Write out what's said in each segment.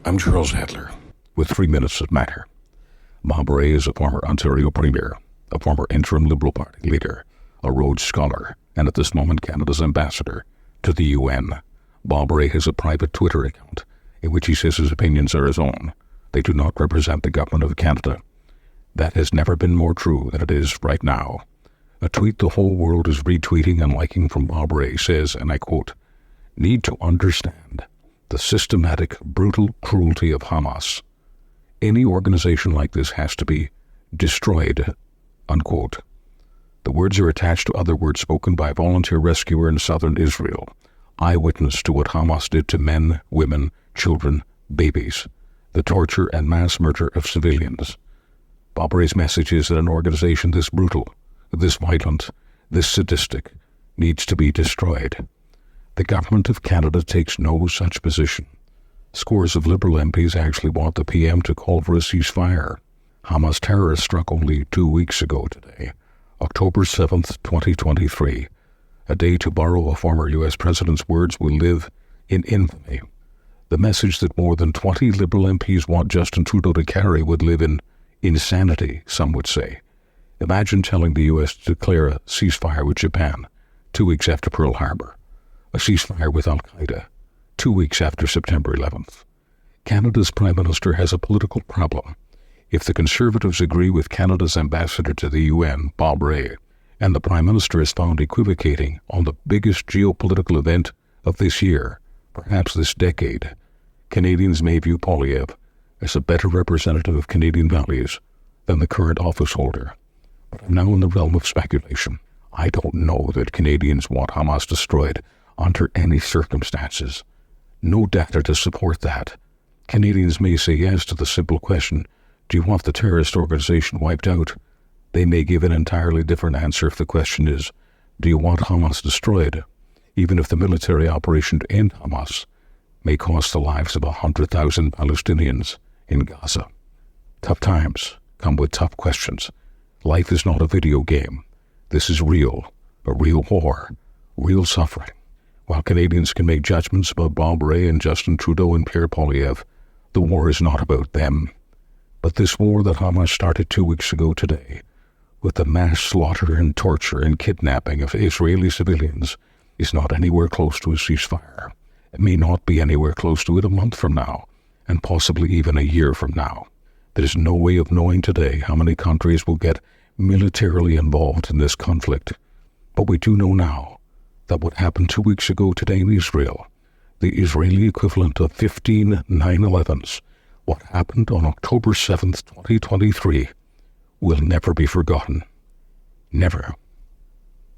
I'm Charles Adler, with 3 minutes that matter. Bob Rae is a former Ontario Premier, a former interim Liberal Party leader, a Rhodes Scholar, and at this moment Canada's ambassador to the UN. Bob Rae has a private Twitter account in which he says his opinions are his own. They do not represent the government of Canada. That has never been more true than it is right now. A tweet the whole world is retweeting and liking from Bob Rae says, and I quote, "Need to understand the systematic, brutal cruelty of Hamas. Any organization like this has to be destroyed," unquote. The words are attached to other words spoken by a volunteer rescuer in southern Israel, eyewitness to what Hamas did to men, women, children, babies, the torture and mass murder of civilians. Bob Rae's message is that an organization this brutal, this violent, this sadistic, needs to be destroyed. The government of Canada takes no such position. Scores of Liberal MPs actually want the PM to call for a ceasefire. Hamas terrorists struck only 2 weeks ago today, October 7th, 2023. A day, to borrow a former U.S. president's words, will live in infamy. The message that more than 20 Liberal MPs want Justin Trudeau to carry would live in insanity, some would say. Imagine telling the U.S. to declare a ceasefire with Japan 2 weeks after Pearl Harbor, a ceasefire with Al-Qaeda 2 weeks after September 11th. Canada's Prime Minister has a political problem. If the Conservatives agree with Canada's ambassador to the UN, Bob Rae, and the Prime Minister is found equivocating on the biggest geopolitical event of this year, perhaps this decade, Canadians may view Poilievre as a better representative of Canadian values than the current office holder. But I'm now in the realm of speculation. I don't know that Canadians want Hamas destroyed under any circumstances. No data to support that. Canadians may say yes to the simple question, do you want the terrorist organization wiped out? They may give an entirely different answer if the question is, do you want Hamas destroyed? Even if the military operation to end Hamas may cost the lives of 100,000 Palestinians in Gaza. Tough times come with tough questions. Life is not a video game. This is real, a real war, real suffering. While Canadians can make judgments about Bob Rae and Justin Trudeau and Pierre Poilievre, the war is not about them. But this war that Hamas started 2 weeks ago today, with the mass slaughter and torture and kidnapping of Israeli civilians, is not anywhere close to a ceasefire. It may not be anywhere close to it a month from now, and possibly even a year from now. There is no way of knowing today how many countries will get militarily involved in this conflict. But we do know now that what happened 2 weeks ago today in Israel, the Israeli equivalent of 15 9/11s, what happened on October 7th, 2023, will never be forgotten. Never.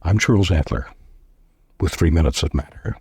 I'm Charles Adler, with 3 minutes that matter.